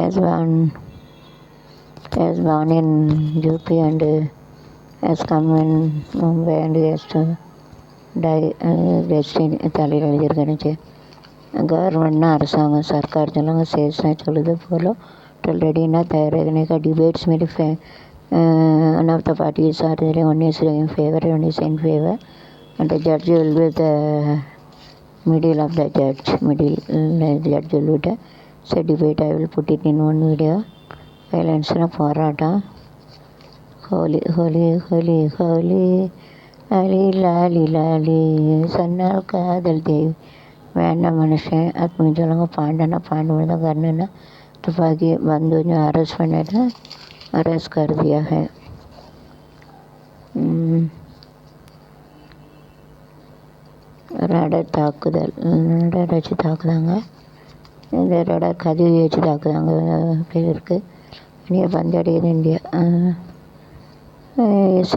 has born in UP and has come in Mumbai and he has to die destiny தலையில் எழுதியிருக்கேன்னு government அரசாங்கம் सरकार சொல்லுங்க சேல்ஸ்னா சொல்லுது polo ரெடினா தயாராக debates मेरी one of the parties are there, one is in favor, one is in favor, and the judge will be the middle of the judge will be the so debate. I will put it in one video. Violence na போராட்டம் holy holy holy holy லாலி லாலி லாலி சொன்னால் காதல் தேவி வேண்டாம் மனுஷன் அப்படின்னு சொல்லுங்க பாண்டனா bond தான் கர்ணனா துப்பாக்கி வந்து கொஞ்சம் அரெஸ்ட் பண்ணிட்டு अरेस्ट कर दिया है. ரேடர் தாக்குதல் ரேடர் வச்சு தாக்குதாங்க. இந்த ரேடர் கதிரி வச்சு தாக்குதாங்க பேர் இருக்குது. இந்தியா பந்தடியது இந்தியா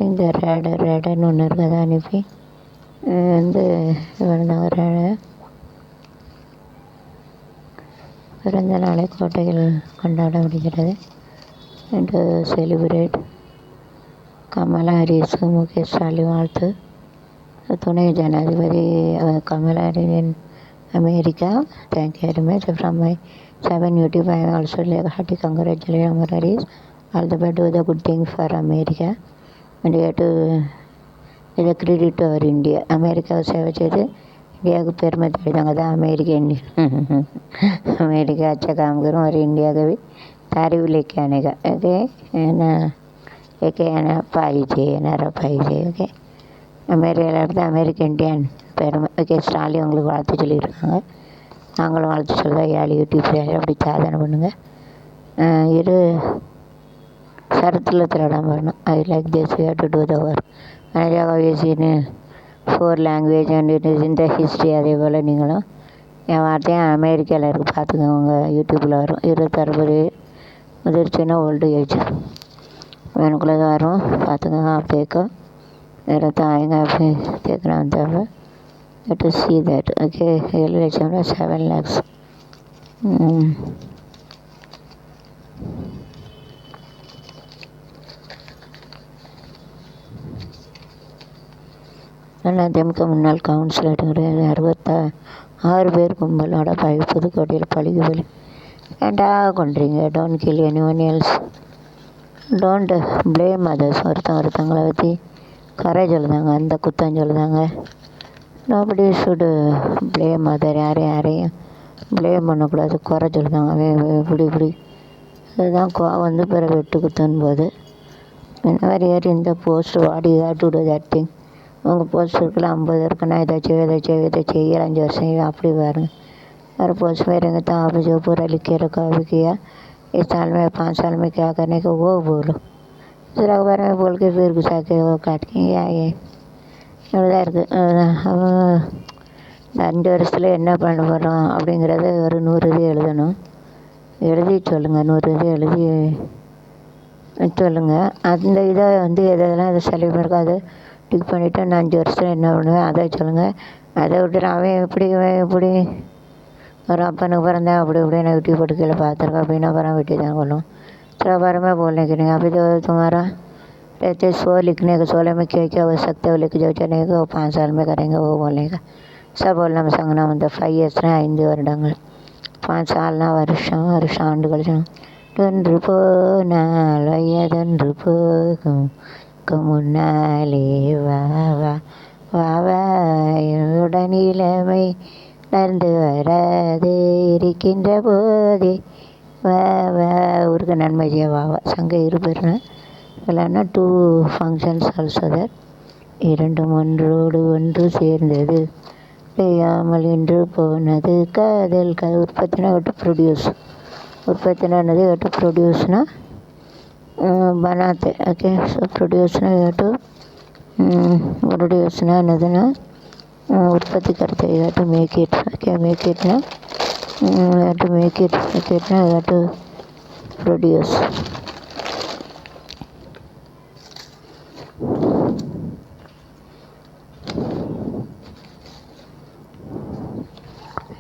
இந்த ரேடர்னு ஒன்று இருக்குது. அதை அனுப்பி வந்து வந்தாங்க. ரேடர் பிறந்த நாளை கோட்டையில் கொண்டாடப்படுகிறது. And celebrate கமலா ஹாரிஸுக்கு முகேஷ் ஸ்டாலின் வாழ்த்து. துணை ஜனாதிபதி Kamala Harris America. Thank you very much from my 7 YouTube. I also like hearty congratulate Kamala Harris. All the best, do the good thing for America. And you have to give credit to our India. அமெரிக்காவை சேவை செய்து இந்தியாவுக்கு பெருமை தேடிதாங்க தான் America America अच्छा काम करूँ और इंडिया का भी तारीफ लेके आने का. ओके ना एक है ना पाइजे ओके मेरे எல்லாரும் அமெரிக்க இந்தியன் பெருமை. ஓகே ஸ்டாலின் உங்களுக்கு வாழ்த்து சொல்லியிருக்காங்க. நாங்களும் வாழ்த்து சொல்லுவோம். 7 யூடியூப் சேனல் அப்படி சாதனை பண்ணுங்கள். இரு சரத்தில் திருடம் வரணும். I like this you to do the work. மனஜாகவேசின்னு 4 லாங்குவேஜ் அண்ட் இட் இஸ் இந்த ஹிஸ்ட்ரி. அதே போல் நீங்களும் என் வார்த்தையும் அமெரிக்காவில் இருக்குது பார்த்துக்கோங்க. உங்கள் யூடியூப்பில் வரும். 26 முதிர்ச்சின்னா ஓல்டு ஏஜ் எனக்குள்ளே தான் வரும் பார்த்துக்கோங்க. அப்போ வேறு தாயங்க அப்படி கேட்குறான் தேவை டு சி தட். ஓகே 7 லட்சம்னா 7 lakhs. அதிமுக முன்னாள் கவுன்சிலர் 66 பேர் கும்பலோட புதுக்கோட்டையில் பழிக்கு பலி. ஏண்டா கொண்டுறீங்க? Don't kill anyone else, don't blame others. ஒருத்தங்களை பற்றி கரை சொல்லுதாங்க, அந்த குத்தம் சொல்லுதாங்க. Nobody should blame other. யாரையும் ப்ளேம் பண்ணக்கூடாது, குறை சொல்லுதாங்க. இப்படி அதுதான் கோவம் வந்து பிறகு வெட்டு குத்துன்னு போது இந்த மாதிரி ஏறி இந்த போஸ்ட் வாடி டு டூ தட் திங். உங்கள் போஸ்ட் இருக்குல்ல 50 இருக்குன்னா இதை செய்ய 5 வருஷம் அப்படி பாருங்க. और पोस्ट में रहेंगे तो आप जो पूरा लिख के रखा भी किया इस साल में 5 साल में क्या करने को वो बोलो. दूसरा के बारे में बोल के फिर घुसा के वो काट के आए. இவ்வளோதான் இருக்குது. அவன் 5 வருஷத்தில் என்ன பண்ண போகிறோம் அப்படிங்கிறத ஒரு 100 இது எழுதணும். எழுதி சொல்லுங்கள். 100 இது எழுதி சொல்லுங்கள். அந்த இதை வந்து எதெல்லாம் அதை செலவு இருக்கோ அதை டிக் பண்ணிவிட்டு நான் 5 வருஷத்தில் என்ன பண்ணுவேன் அதை சொல்லுங்கள். அதை விட்டுட்டு அவன் எப்படி और अपने परंदा अपने अपने नेगेटिव पढ़ के पात्र का बिना पर बेटी जान बोलो थोड़ा बारे में बोलने के नहीं. अभी तो तुम्हारा रहते 100 लिखने का 16 में क्या हो सकते हो लिख जाओ चलेगा. वो 5 साल में करेंगे वो बोलेगा. सब बोलना में संगना मतलब 5 years 5 வருடங்கள் 5 சால்னா வருஷம் ஆண்டுகள். தொன்று போனால் வயதொன்று போகும் முன்னாலே வா வா வா வா உடனிலமை நடந்து வராது இருக்கின்ற போதே வா வா ஊருக்கு நன்மை செய்ய வா வா. சங்க இருப்பேர்னா இல்லைன்னா 2 ஃபங்க்ஷன்ஸ் ஆல்சோ தர். 2 ஒன்றோடு ஒன்று சேர்ந்தது செய்யாமல் இன்று போனது காதல். உற்பத்தினா வெட்டு ப்ரொடியூஸ். உற்பத்தினா என்னது? வெட்டு ப்ரொடியூஸ்னா बनाते. ओके सो प्रोड्यूसना टू प्रोड्यूसना என்னதுன்னா உற்பத்தி करते. you have to make it. okay make it ना you have to make it. okay ना you have to produce.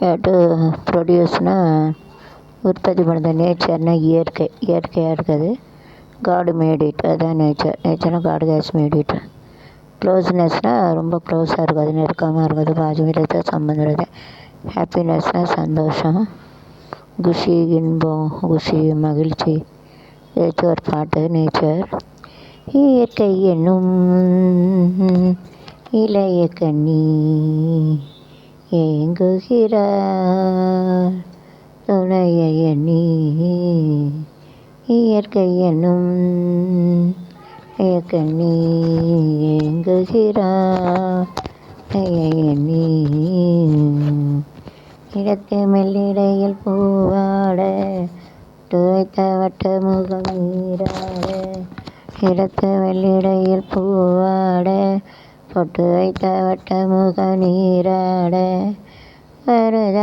you have to produce ना உற்பத்தி பண்ணுறது. நேச்சர்னால் இயற்கையாக இருக்குது. காடு மேட் இட், அதுதான் நேச்சர்னால் காடு கேஸ் மேட் இட். க்ளோஸ்னஸ்னால் ரொம்ப க்ளோஸாக இருக்காது, நெருக்கமாக இருக்குது, பாதி விதத்தை சம்மந்தம் இருக்குது. ஹாப்பினஸ்னால் சந்தோஷம், குஷி இன்பம், குஷி மகிழ்ச்சி. ஏதாச்சும் ஒரு பாட்டு. நேச்சர். இயற்கை என்னும் இளைய கண்ணி ஏங்குகிறார் துணையை எண்ணி. இயற்கை என்னும் இளைய கண்ணி ஏங்குகிறார் துணையை எண்ணி. இடத்து மெல்லிடையில் பூவாட வைத்த வட்ட முகம் நீராட. இடத்து வெள்ளிடையில் பூவாட பொட்டு வைத்த வட்ட முக நீராட. வருத